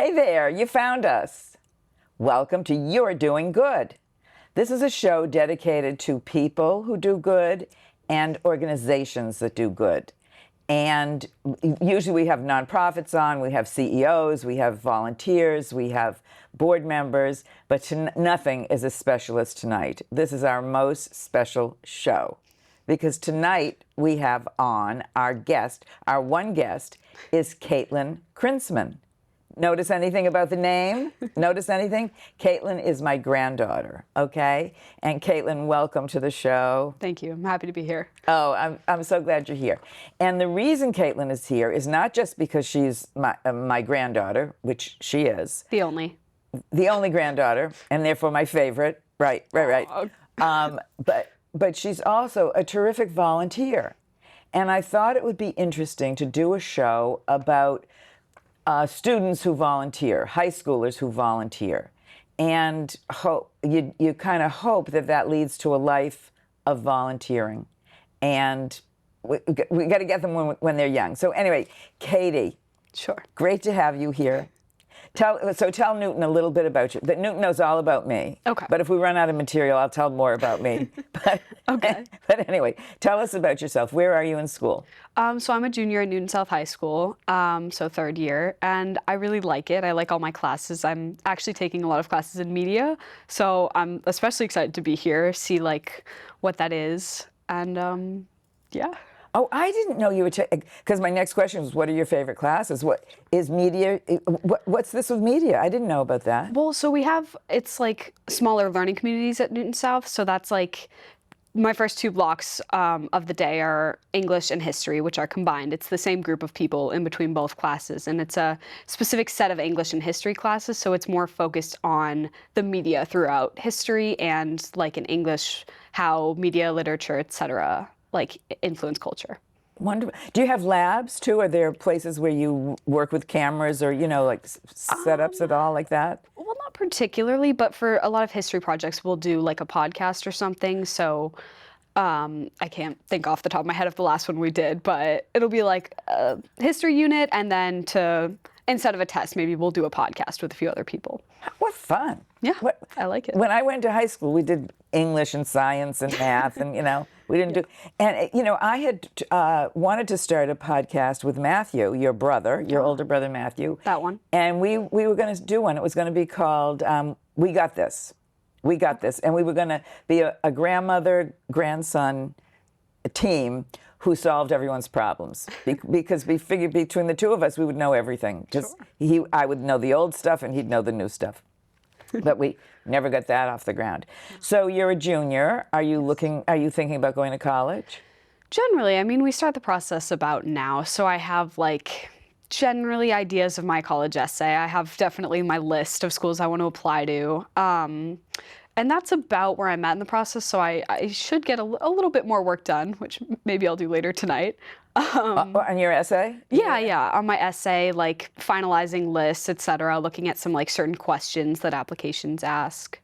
Hey there, you found us. Welcome to You're Doing Good. This is a show dedicated to people who do good and organizations that do good. And usually we have nonprofits on, we have CEOs, we have volunteers, we have board members, but nothing is as special as tonight. This is our most special show because tonight we have on our guest, our one guest is Katelyn Krintzman. Notice anything about the name? Notice anything? Katelyn is my granddaughter, okay? And Katelyn, welcome to the show. Thank you. I'm happy to be here. Oh, I'm so glad you're here. And the reason Katelyn is here is not just because she's my granddaughter, which she is. The only granddaughter, and therefore my favorite. Right. But she's also a terrific volunteer. And I thought it would be interesting to do a show about students who volunteer, high schoolers who volunteer, and you kind of hope that leads to a life of volunteering, and we got to get them when they're young. So anyway, Katie, sure, great to have you here. Tell Newton a little bit about you. That Newton knows all about me. Okay. But if we run out of material, I'll tell more about me. Okay. But anyway, tell us about yourself. Where are you in school? So I'm a junior at Newton South High School, so third year, and I really like it. I like all my classes. I'm actually taking a lot of classes in media, so I'm especially excited to be here, see like what that is, and yeah. Oh, I didn't know you were because my next question was, what are your favorite classes? What is media? What's this with media? I didn't know about that. Well, so it's like smaller learning communities at Newton South. So that's like my first two blocks of the day are English and history, which are combined. It's the same group of people in between both classes. And it's a specific set of English and history classes. So it's more focused on the media throughout history and like in English, how media, literature, et cetera, like influence culture. Wonderful. Do you have labs too? Are there places where you work with cameras or, like setups at all like that? Well, not particularly, but for a lot of history projects, we'll do like a podcast or something. So I can't think off the top of my head of the last one we did, but it'll be like a history unit. And then instead of a test, maybe we'll do a podcast with a few other people. What fun. Yeah, I like it. When I went to high school, we did English and science and math and, we didn't do, and, I had wanted to start a podcast with Matthew, your brother, your older brother, Matthew. That one. And we were going to do one. It was going to be called We Got This. We Got This. And we were going to be a grandmother, grandson team who solved everyone's problems. Because we figured between the two of us, we would know everything. Just I would know the old stuff and he'd know the new stuff. But we never got that off the ground. So you're a junior. Are you thinking about going to college? Generally, I mean, we start the process about now. So I have like generally ideas of my college essay. I have definitely my list of schools I want to apply to. And that's about where I'm at in the process. So I should get a little bit more work done, which maybe I'll do later tonight. On your essay? Yeah. On my essay, like finalizing lists, et cetera, looking at some like certain questions that applications ask.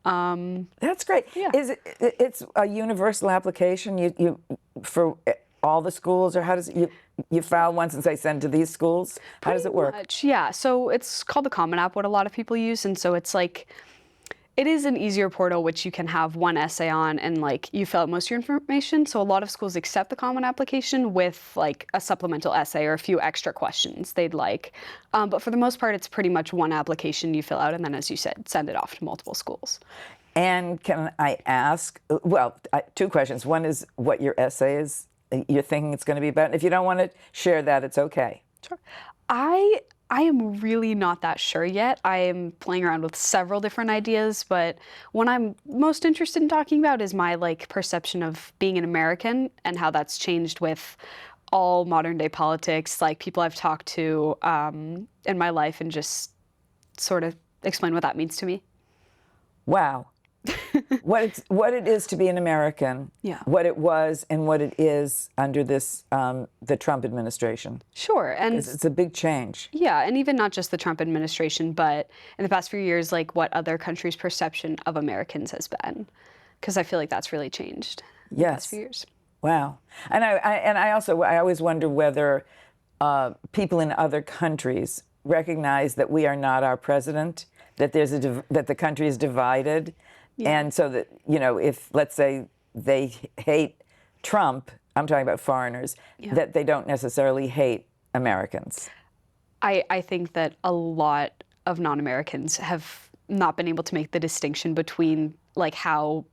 That's great. Yeah. It's a universal application you for all the schools, or how does you file once and say send to these schools? How does it work? Pretty much, yeah. So it's called the Common App, what a lot of people use, and so it's like, it is an easier portal which you can have one essay on and like you fill out most of your information. So a lot of schools accept the Common Application with like a supplemental essay or a few extra questions they'd like. But for the most part, it's pretty much one application you fill out and then, as you said, send it off to multiple schools. And can I ask, two questions. One is what your essay is, you're thinking it's going to be about. And if you don't want to share that, it's okay. Sure. I am really not that sure yet. I am playing around with several different ideas, but one I'm most interested in talking about is my like perception of being an American and how that's changed with all modern day politics, like people I've talked to in my life, and just sort of explain what that means to me. Wow. what it is to be an American, yeah. What it was and what it is under this the Trump administration. Sure, and it's a big change. Yeah, and even not just the Trump administration, but in the past few years, like what other countries' perception of Americans has been, because I feel like that's really changed in the past few years. Wow, and I always wonder whether people in other countries recognize that we are not our president, that there's that the country is divided, and so that, you know, if, let's say, they hate Trump, I'm talking about foreigners, that they don't necessarily hate Americans. I think that a lot of non-Americans have not been able to make the distinction between like how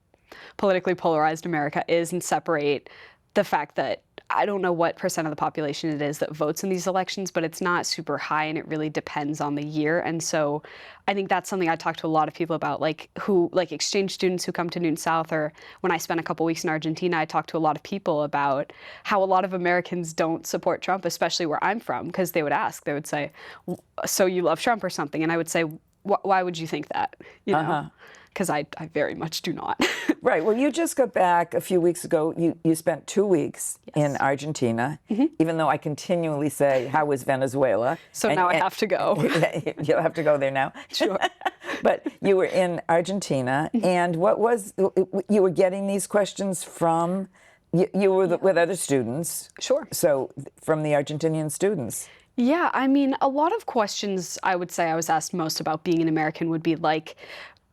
politically polarized America is and separate the fact that I don't know what percent of the population it is that votes in these elections, but it's not super high and it really depends on the year. And so I think that's something I talk to a lot of people about, like exchange students who come to Newton South, or when I spent a couple weeks in Argentina, I talked to a lot of people about how a lot of Americans don't support Trump, especially where I'm from, because they would say, so you love Trump or something? And I would say, why would you think that? You know? Because I very much do not. Right. Well, you just got back a few weeks ago. You spent 2 weeks in Argentina, even though I continually say, how was Venezuela? So now I have to go. You'll have to go there now. Sure. But you were in Argentina, and you were getting these questions from, you were with other students. Sure. So from the Argentinian students. Yeah, I mean, a lot of questions I would say I was asked most about being an American would be like,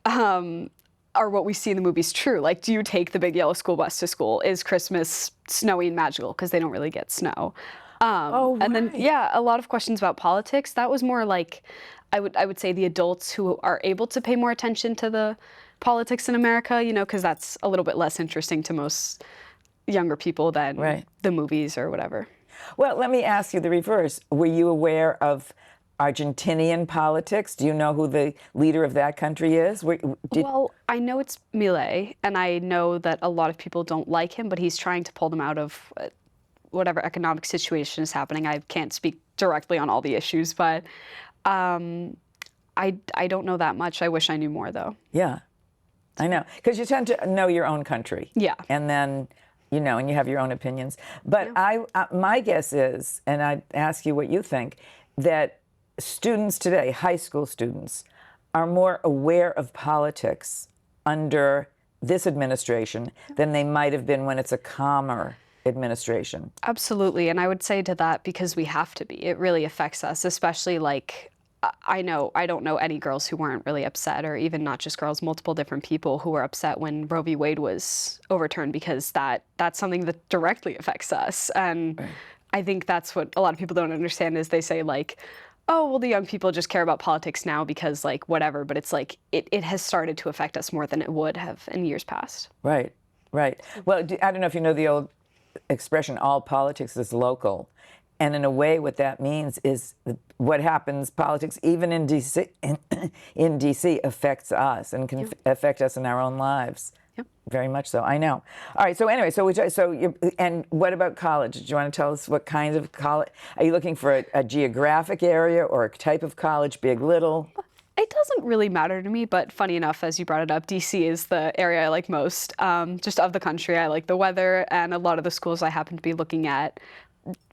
are what we see in the movies true? Like, do you take the big yellow school bus to school? Is Christmas snowy and magical? Because they don't really get snow. And then, a lot of questions about politics. That was more like, I would say the adults who are able to pay more attention to the politics in America, you know, because that's a little bit less interesting to most younger people than the movies or whatever. Well, let me ask you the reverse. Were you aware of Argentinian politics? Do you know who the leader of that country is? Well, I know it's Milei, and I know that a lot of people don't like him, but he's trying to pull them out of whatever economic situation is happening. I can't speak directly on all the issues, but I don't know that much. I wish I knew more, though. Yeah, I know. Because you tend to know your own country. Yeah. And then, you know, and you have your own opinions. But my guess is, and I'd ask you what you think, that students today, high school students, are more aware of politics under this administration than they might have been when it's a calmer administration. Absolutely. And I would say to that, because we have to be, it really affects us, especially like, I don't know any girls who weren't really upset, or even not just girls, multiple different people who were upset when Roe v. Wade was overturned, because that's something that directly affects us. And I think that's what a lot of people don't understand, is they say like, oh, well, the young people just care about politics now because like whatever, but it's like it has started to affect us more than it would have in years past. Right, right. Well, I don't know if you know the old expression, all politics is local. And in a way, what that means is what happens, politics, even in D.C., in D.C. affects us and can affect us in our own lives. Yep. Very much so. I know. All right. So anyway, and what about college? Do you want to tell us what kinds of college? Are you looking for a geographic area or a type of college, big, little? It doesn't really matter to me, but funny enough, as you brought it up, D.C. is the area I like most, just of the country. I like the weather, and a lot of the schools I happen to be looking at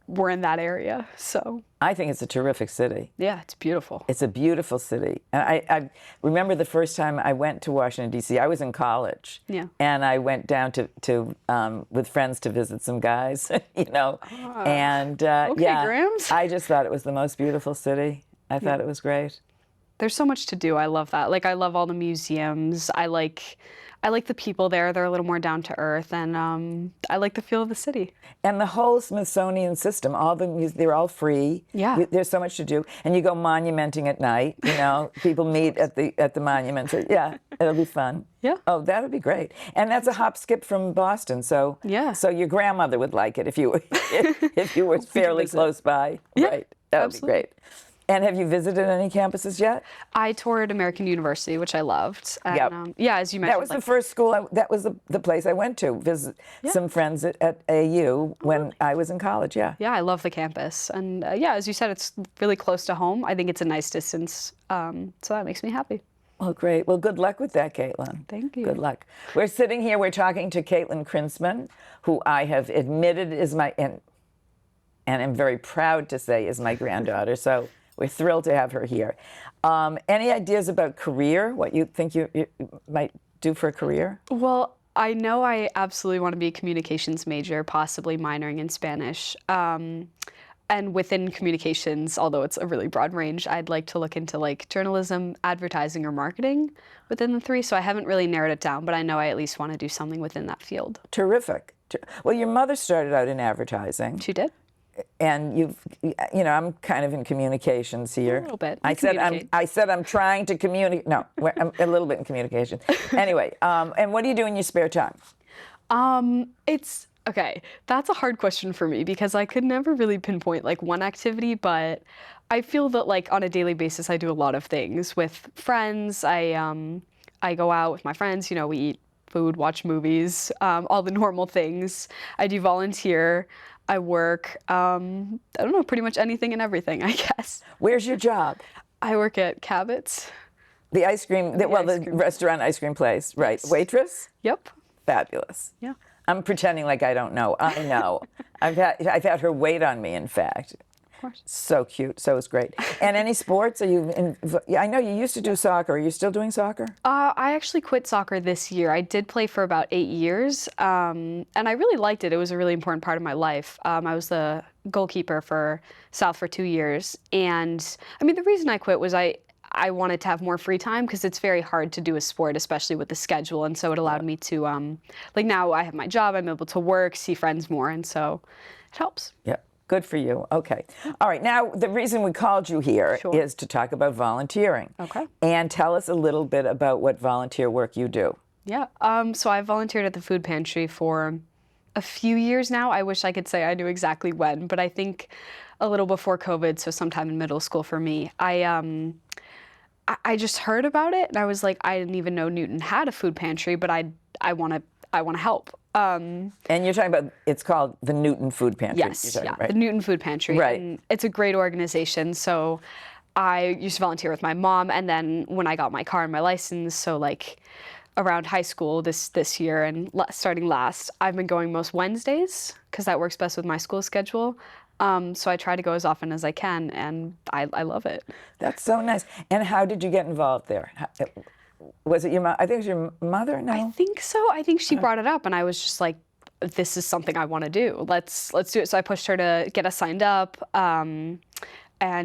were in that area, so. I think it's a terrific city. Yeah, it's beautiful. It's a beautiful city. And I remember the first time I went to Washington, D.C., I was in college. Yeah. And I went down to with friends to visit some guys, you know. And okay, Grams. I just thought it was the most beautiful city. I thought it was great. There's so much to do. I love that. Like, I love all the museums. I like the people there. They're a little more down to earth, and I like the feel of the city. And the whole Smithsonian system, they're all free. Yeah. There's so much to do. And you go monumenting at night, you know. People meet at the monuments. Yeah, it'll be fun. Yeah. Oh, that would be great. And that's a hop skip from Boston. So yeah. So your grandmother would like it if you were fairly close by. Yeah, right. That would be great. And have you visited any campuses yet? I toured American University, which I loved. And, as you mentioned. That was the first school, that was the place I went to, visit some friends at AU when I was in college, Yeah, I love the campus. And as you said, it's really close to home. I think it's a nice distance, so that makes me happy. Well, great. Well, good luck with that, Katelyn. Thank you. Good luck. We're sitting here, we're talking to Katelyn Krinzman, who I have admitted is and I'm very proud to say is my granddaughter. So we're thrilled to have her here. Any ideas about career, what you think you might do for a career? Well, I know I absolutely want to be a communications major, possibly minoring in Spanish. and within communications, although it's a really broad range, I'd like to look into like journalism, advertising, or marketing within the three. So I haven't really narrowed it down, but I know I at least want to do something within that field. Terrific. Well, your mother started out in advertising. She did? And I'm kind of in communications here. A little bit. I said I'm trying to communicate. No, I'm a little bit in communication. Anyway, and what do you do in your spare time? Okay, that's a hard question for me because I could never really pinpoint like one activity, but I feel that like on a daily basis I do a lot of things with friends. I go out with my friends, we eat food, watch movies, all the normal things. I do volunteer. I work, I don't know, pretty much anything and everything, I guess. Where's your job? I work at Cabot's. The ice cream, the restaurant ice cream place, right? Yes. Waitress? Yep. Fabulous. Yeah. I'm pretending like I don't know. I know. I've had her wait on me, in fact. Of course. So cute. So it's great. And any sports? I know you used to do soccer. Are you still doing soccer? I actually quit soccer this year. I did play for about 8 years, and I really liked it. It was a really important part of my life. I was the goalkeeper for South for 2 years, and I mean the reason I quit was I wanted to have more free time because it's very hard to do a sport, especially with the schedule. And so it allowed me to, like now I have my job, I'm able to work, see friends more. And so it helps. Yeah, good for you. Okay. All right. Now, the reason we called you here is to talk about volunteering. Okay. And tell us a little bit about what volunteer work you do. Yeah. So I volunteered at the food pantry for a few years now. I wish I could say I knew exactly when, but I think a little before COVID, so sometime in middle school for me. I just heard about it and I was like, I didn't even know Newton had a food pantry, but I want to help. And you're talking about, it's called the Newton Food Pantry. Yes, the Newton Food Pantry. Right. And it's a great organization. So I used to volunteer with my mom, and then when I got my car and my license, so like around high school this year and starting last, I've been going most Wednesdays because that works best with my school schedule. So I try to go as often as I can, and I love it. That's so nice. And how did you get involved there? Was it your mom? I think it was your mother? No? I think so. I think she brought it up, and I was just like, this is something I want to do. Let's do it. So I pushed her to get us signed up and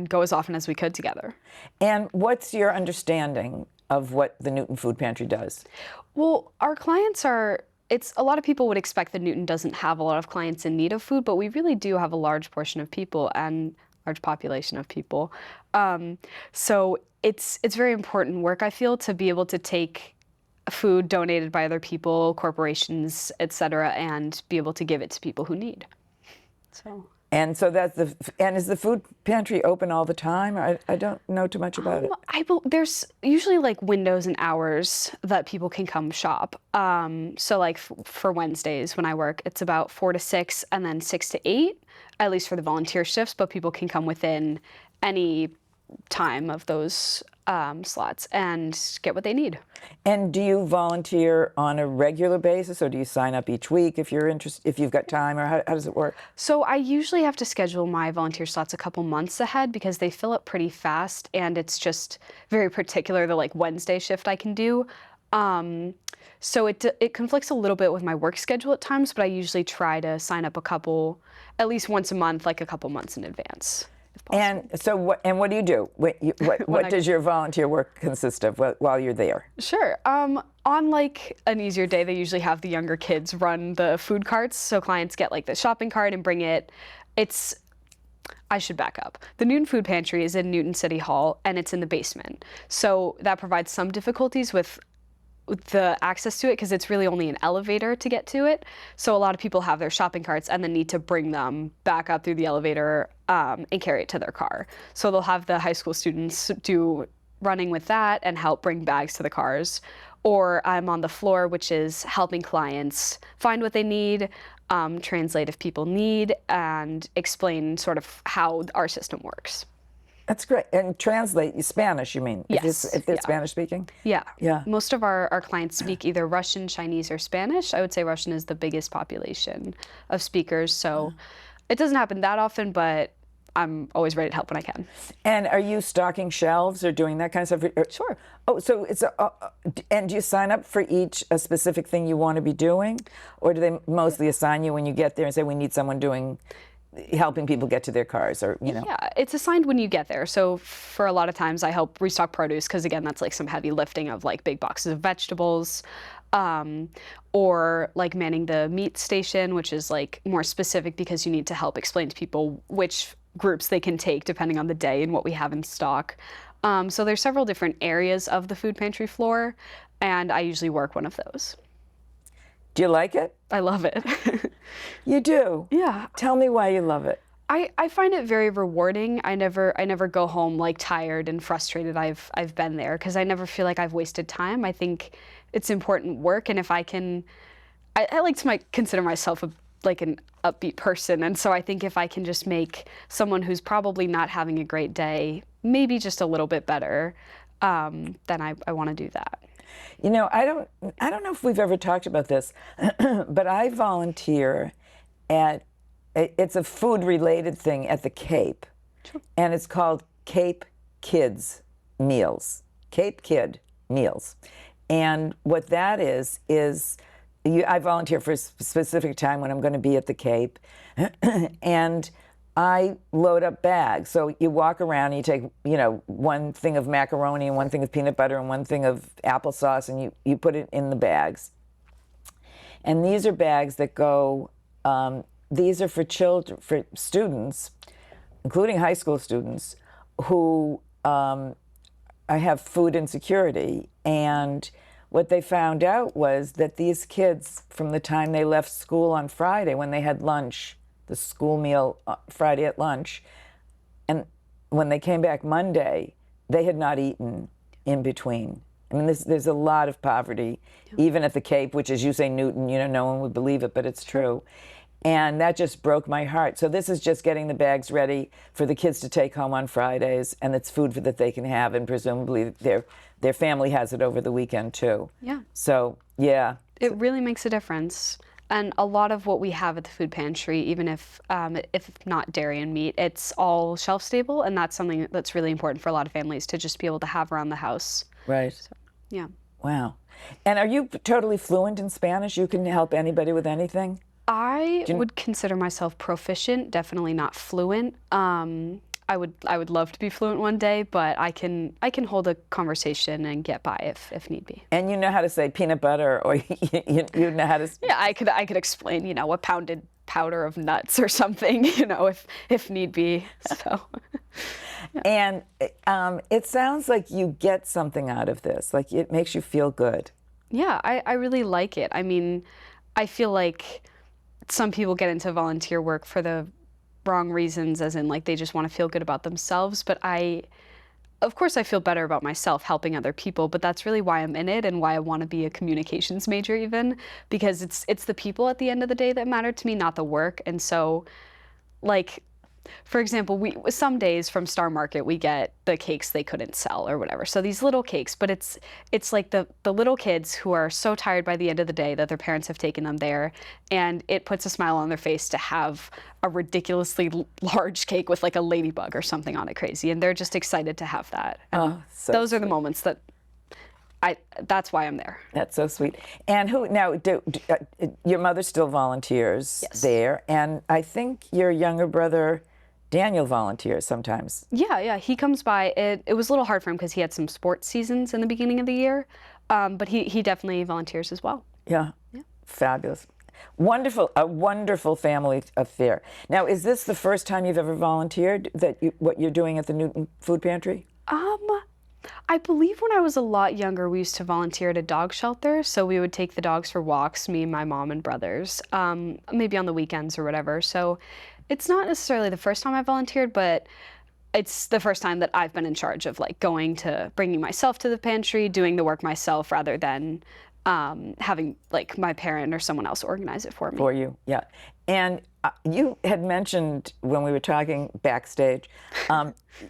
go as often as we could together. And what's your understanding of what the Newton Food Pantry does? Well, our clients a lot of people would expect that Newton doesn't have a lot of clients in need of food, but we really do have a large portion of people and large population of people. So it's very important work, I feel, to be able to take food donated by other people, corporations, et cetera, and be able to give it to people who need. And so and is the food pantry open all the time? I don't know too much about it. There's usually like windows and hours that people can come shop. So like for Wednesdays when I work, it's about 4 to 6 and then 6 to 8, at least for the volunteer shifts, but people can come within any time of those slots and get what they need. And do you volunteer on a regular basis, or do you sign up each week if you're interested, if you've got time, or how does it work? So I usually have to schedule my volunteer slots a couple months ahead because they fill up pretty fast, and it's just very particular the like Wednesday shift I can do. So it conflicts a little bit with my work schedule at times, but I usually try to sign up at least once a month, like a couple months in advance. And so, what do you do? What does your volunteer work consist of while you're there? Sure. On like an easier day, they usually have the younger kids run the food carts, so clients get like the shopping cart and bring it. I should back up. The Newton Food Pantry is in Newton City Hall, and it's in the basement. So that provides some difficulties with the access to it because it's really only an elevator to get to it. So a lot of people have their shopping carts and then need to bring them back up through the elevator and carry it to their car. So they'll have the high school students do running with that and help bring bags to the cars. Or I'm on the floor, which is helping clients find what they need, translate if people need, and explain sort of how our system works. That's great. And translate Spanish, you mean? Yes. If they're Spanish speaking? Yeah. Yeah. Most of our clients speak either Russian, Chinese, or Spanish. I would say Russian is the biggest population of speakers. So it doesn't happen that often, but I'm always ready to help when I can. And are you stocking shelves or doing that kind of stuff? Sure. Oh, so it's and do you sign up for each a specific thing you want to be doing? Or do they mostly assign you when you get there and say, we need someone doing helping people get to their cars, or, you know. Yeah, it's assigned when you get there. So for a lot of times I help restock produce because again, that's like some heavy lifting of like big boxes of vegetables, or like manning the meat station, which is like more specific because you need to help explain to people which groups they can take depending on the day and what we have in stock. So there's several different areas of the food pantry floor, and I usually work one of those. Do you like it? I love it. You do? Yeah. Tell me why you love it. I find it very rewarding. I never go home like tired and frustrated. I've been there because I never feel like I've wasted time. I think it's important work, and if I can, I like to consider myself like an upbeat person, and so I think if I can just make someone who's probably not having a great day maybe just a little bit better, then I want to do that. You know, I don't know if we've ever talked about this, but I volunteer at, it's a food-related thing at the Cape, and it's called Cape Kids Meals, Cape Kid Meals. And what that is I volunteer for a specific time when I'm going to be at the Cape, and I load up bags. So you walk around and you take, you know, one thing of macaroni and one thing of peanut butter and one thing of applesauce, and you put it in the bags. And these are bags that go, these are for children, for students, including high school students, who have food insecurity. And what they found out was that these kids, from the time they left school on Friday, when they had lunch, the school meal Friday at lunch, and when they came back Monday, they had not eaten in between. I mean, there's a lot of poverty, even at the Cape, which, as you say, Newton, you know, no one would believe it, but it's true. And that just broke my heart. So this is just getting the bags ready for the kids to take home on Fridays, and it's food that they can have, and presumably their family has it over the weekend too. Yeah. So, yeah. It really makes a difference. And a lot of what we have at the food pantry, even if not dairy and meat, it's all shelf stable, and that's something that's really important for a lot of families to just be able to have around the house. Right. So, yeah. Wow. And are you totally fluent in Spanish? You can help anybody with anything? I would consider myself proficient, definitely not fluent. I would love to be fluent one day, but I can hold a conversation and get by if need be. And you know how to say peanut butter, or you know how to. Yeah, I could explain, you know, a pounded powder of nuts or something, you know, if need be. So. Yeah. And it sounds like you get something out of this. Like, it makes you feel good. Yeah, I really like it. I mean, I feel like some people get into volunteer work for the wrong reasons, as in like they just want to feel good about themselves. But of course I feel better about myself helping other people, but that's really why I'm in it and why I want to be a communications major, even because it's the people at the end of the day that matter to me, not the work. And so, like, for example, some days from Star Market we get the cakes they couldn't sell or whatever. So these little cakes, but it's like the little kids who are so tired by the end of the day that their parents have taken them there, and it puts a smile on their face to have a ridiculously large cake with like a ladybug or something on it crazy, and they're just excited to have that. And those are the moments that that's why I'm there. That's so sweet. And your mother still volunteers there, and I think your younger brother Daniel volunteers sometimes. Yeah, he comes by. It was a little hard for him because he had some sports seasons in the beginning of the year, but he definitely volunteers as well. Yeah. Fabulous. Wonderful, a wonderful family affair. Now, is this the first time you've ever volunteered, what you're doing at the Newton Food Pantry? I believe when I was a lot younger, we used to volunteer at a dog shelter. So we would take the dogs for walks, me, my mom, and brothers, maybe on the weekends or whatever. So it's not necessarily the first time I volunteered, but it's the first time that I've been in charge of like bringing myself to the pantry, doing the work myself rather than having like my parent or someone else organize it for me. For you, yeah. And you had mentioned when we were talking backstage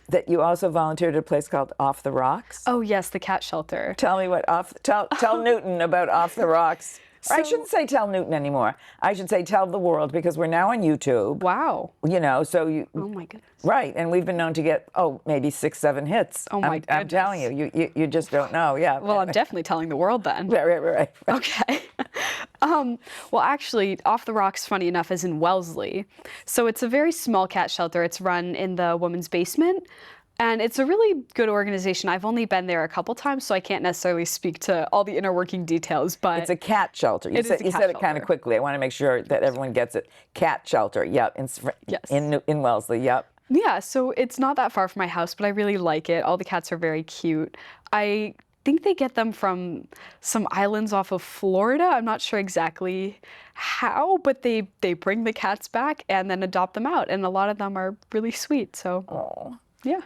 that you also volunteered at a place called Off the Rocks. Oh yes, the cat shelter. Tell me tell Newton about Off the Rocks. I shouldn't say tell Newton anymore. I should say tell the world, because we're now on YouTube. Wow. You know, so you. Oh my goodness. Right, and we've been known to get maybe 6, 7 hits. Oh my I'm telling you, you just don't know. Yeah. Well, I'm definitely telling the world then. Right. Okay. Well, actually, Off the Rocks, funny enough, is in Wellesley. So it's a very small cat shelter. It's run in the women's basement. And it's a really good organization. I've only been there a couple times, so I can't necessarily speak to all the inner working details, but It's a cat shelter. You said it kind of quickly. I want to make sure that everyone gets it. Cat shelter. Yep. Yes. In Wellesley. Yep. Yeah, so it's not that far from my house, but I really like it. All the cats are very cute. I think they get them from some islands off of Florida. I'm not sure exactly how, but they bring the cats back and then adopt them out, and a lot of them are really sweet. So, yeah.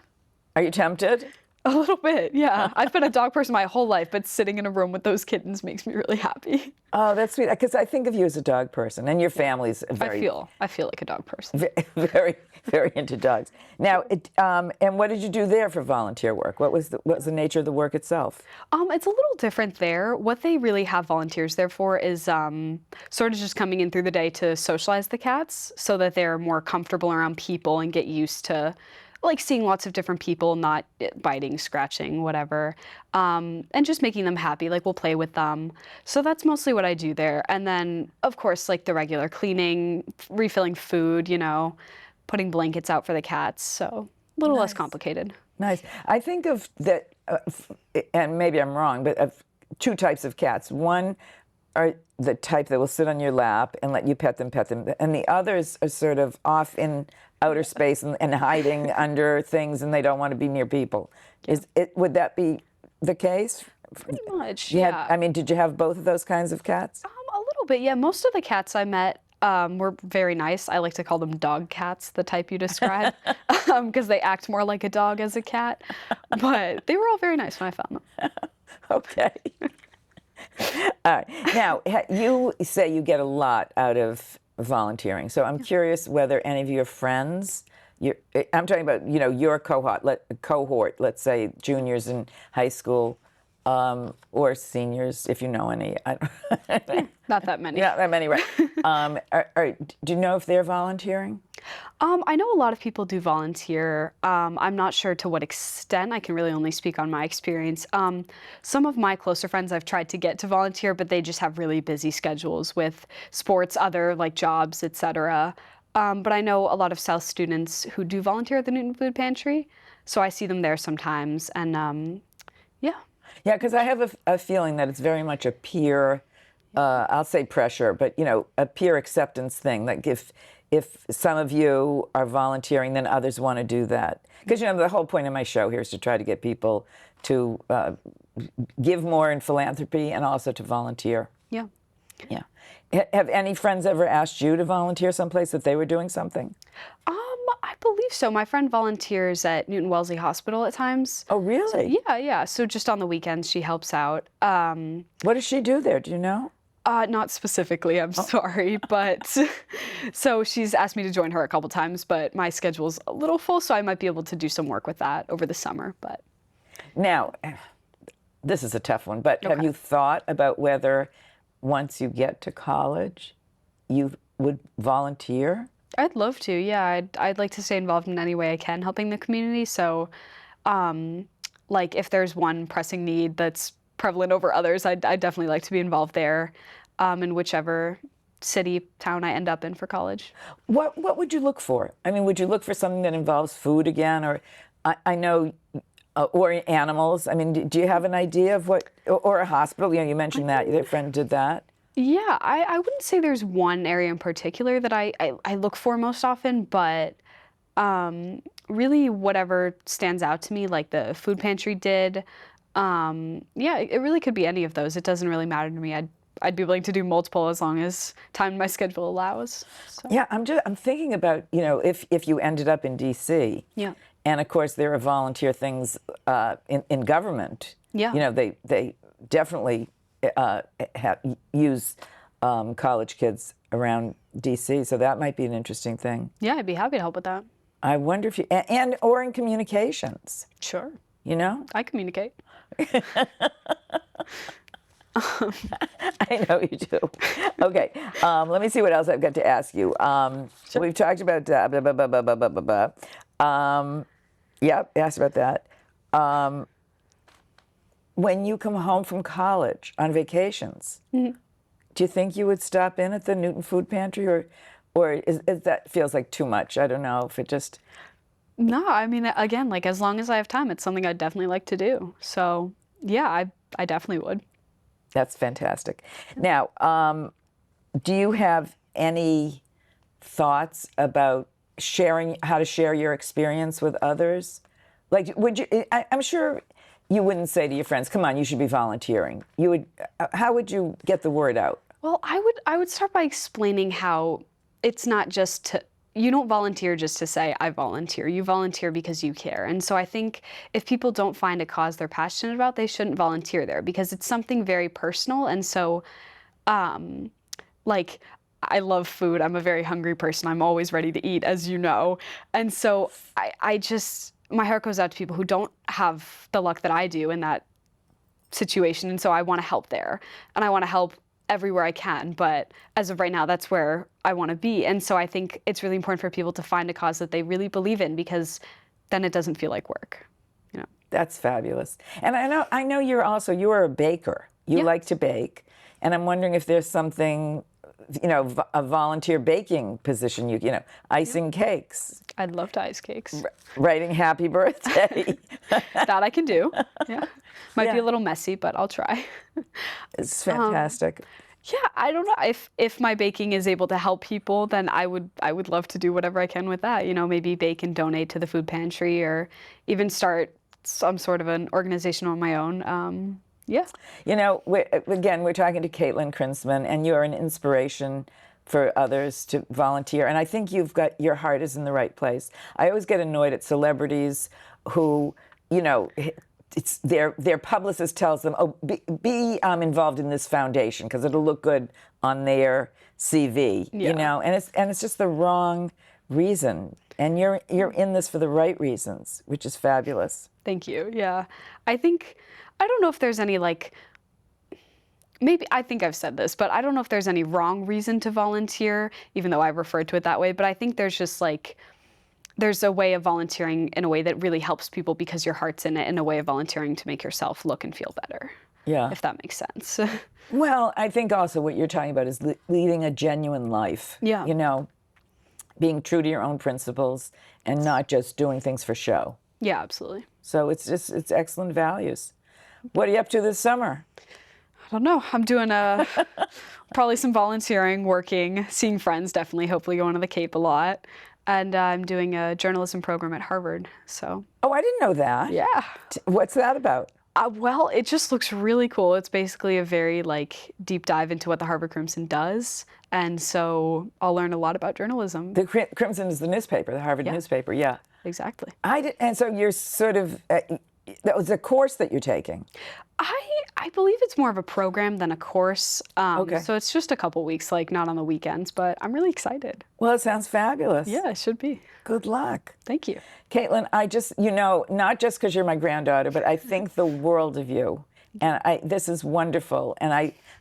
Are you tempted? A little bit, yeah. I've been a dog person my whole life, but sitting in a room with those kittens makes me really happy. Oh, that's sweet. Because I think of you as a dog person, and your family's very. I feel like a dog person. Very, very into dogs. Now, and what did you do there for volunteer work? What was the nature of the work itself? It's a little different there. What they really have volunteers there for is sort of just coming in through the day to socialize the cats so that they're more comfortable around people and get used to like seeing lots of different people, not biting, scratching, whatever, and just making them happy. Like we'll play with them. So that's mostly what I do there. And then, of course, like the regular cleaning, refilling food, you know, putting blankets out for the cats. So a little less complicated. Nice. I think of that, and maybe I'm wrong, but of 2 types of cats. One are the type that will sit on your lap and let you pet them, and the others are sort of off in outer space and hiding under things, and they don't want to be near people. Would that be the case? Pretty much, yeah. Did you have both of those kinds of cats? A little bit, yeah. Most of the cats I met were very nice. I like to call them dog cats, the type you described, because they act more like a dog as a cat. But they were all very nice when I found them. Okay. All right. Now, you say you get a lot out of volunteering. So I'm curious whether any of your friends, I'm talking about, your cohort, let's say juniors in high school, or seniors, if you know any. Not that many. Not that many, right. Do you know if they're volunteering? I know a lot of people do volunteer. I'm not sure to what extent. I can really only speak on my experience. Some of my closer friends I've tried to get to volunteer, but they just have really busy schedules with sports, other like jobs, etc. But I know a lot of South students who do volunteer at the Newton Food Pantry, so I see them there sometimes, and yeah. Yeah, because I have a feeling that it's very much a peer, I'll say pressure, but a peer acceptance thing. Like if some of you are volunteering, then others want to do that. Because the whole point of my show here is to try to get people to give more in philanthropy and also to volunteer. Yeah. Yeah. Have any friends ever asked you to volunteer someplace if they were doing something? I believe so. My friend volunteers at Newton Wellesley Hospital at times. Oh, really? So, yeah. So just on the weekends, she helps out. What does she do there? Do you know? Not specifically, I'm sorry, but so she's asked me to join her a couple times, but my schedule's a little full, so I might be able to do some work with that over the summer. But now, this is a tough one, but have you thought about whether once you get to college, you would volunteer? I'd love to, yeah. I'd like to stay involved in any way I can, helping the community. So, like if there's one pressing need that's prevalent over others, I'd definitely like to be involved there, in whichever city, town I end up in for college. What would you look for? Would you look for something that involves food again, or I know, or animals? Do you have an idea of what, or a hospital? You mentioned that your friend did that. Yeah, I wouldn't say there's one area in particular that I look for most often, but really whatever stands out to me, like the food pantry did. Yeah, it really could be any of those. It doesn't really matter to me. I'd be willing to do multiple as long as time in my schedule allows. So. Yeah, I'm thinking about, if you ended up in D.C. Yeah. And of course there are volunteer things in government. Yeah. They definitely use college kids around D.C. So that might be an interesting thing. Yeah, I'd be happy to help with that. I wonder if you or in communications. Sure. You know? I communicate. I know you do. Okay, let me see what else I've got to ask you. Sure. We've talked about blah, blah, blah, blah, blah, blah, blah, blah. Yep, asked about that. When you come home from college on vacations, do you think you would stop in at the Newton Food Pantry, or is that feels like too much? I don't know if it just. No, I mean, again, like as long as I have time, it's something I'd definitely like to do. So yeah, I definitely would. That's fantastic. Now, do you have any thoughts about sharing, how to share your experience with others? Like, would you? I'm sure you wouldn't say to your friends, "Come on, you should be volunteering." You would. How would you get the word out? Well, I would start by explaining how it's not just to, you don't volunteer just to say I volunteer. You volunteer because you care. And so I think if people don't find a cause they're passionate about, they shouldn't volunteer there because it's something very personal. And so like I love food. I'm a very hungry person. I'm always ready to eat, as you know. And so I just, my heart goes out to people who don't have the luck that I do in that situation. And so I want to help there. And I want to help everywhere I can. But as of right now, that's where I want to be. And so I think it's really important for people to find a cause that they really believe in because then it doesn't feel like work. You know? That's fabulous. And I know you're a baker. You Yeah. like to bake. And I'm wondering if there's something, a volunteer baking position, icing cakes, I'd love to ice cakes. writing happy birthday. That I can do. Yeah. Might be Yeah. a little messy, but I'll try. It's fantastic. Yeah, I don't know. If my baking is able to help people, then I would love to do whatever I can with that. You know, maybe bake and donate to the food pantry or even start some sort of an organization on my own. Yeah. We're talking to Katelyn Krinzman, and you're an inspiration for others to volunteer. And I think your heart is in the right place. I always get annoyed at celebrities who, it's their publicist tells them, "Oh, be involved in this foundation because it'll look good on their CV." Yeah. And it's just the wrong reason. And you're in this for the right reasons, which is fabulous. Thank you. Yeah. I don't know if there's any maybe I think I've said this, but I don't know if there's any wrong reason to volunteer, even though I referred to it that way. But I think there's just there's a way of volunteering in a way that really helps people because your heart's in it, and a way of volunteering to make yourself look and feel better. Yeah. If that makes sense. Well, I think also what you're talking about is leading a genuine life. Yeah. Being true to your own principles and not just doing things for show. Yeah, absolutely. So it's excellent values. What are you up to this summer? I don't know. I'm doing probably some volunteering, working, seeing friends, definitely, hopefully going to the Cape a lot. And I'm doing a journalism program at Harvard. So, Oh, I didn't know that. yeah. What's that about? Well, it just looks really cool. It's basically a very deep dive into what the Harvard Crimson does. And so I'll learn a lot about journalism. The Crimson is the newspaper, the Harvard newspaper. Yeah. Exactly. And so you're sort of, that was a course that you're taking. I believe it's more of a program than a course. Okay. So it's just a couple weeks, not on the weekends, but I'm really excited. Well, it sounds fabulous. Yeah, it should be. Good luck. Thank you. Caitlin, I just, not just because you're my granddaughter, but I think the world of you. And this is wonderful. And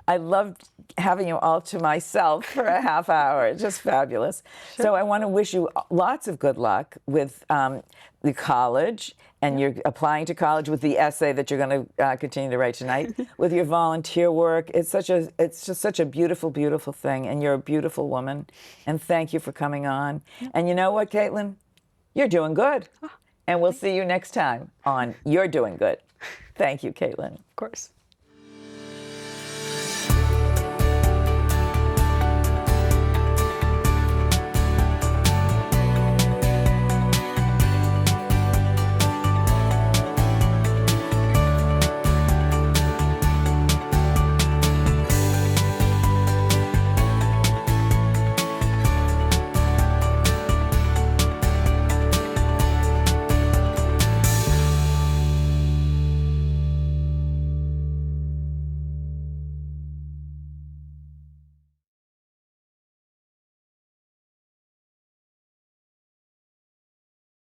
I loved having you all to myself for a half hour. It's just fabulous. Sure. So I want to wish you lots of good luck with the college, and you're applying to college with the essay that you're going to continue to write tonight, with your volunteer work. It's just such a beautiful, beautiful thing. And you're a beautiful woman. And thank you for coming on. Yeah. And you know what, Caitlin? You're doing good. And we'll see you next time on You're Doing Good. Thank you, Caitlin. Of course.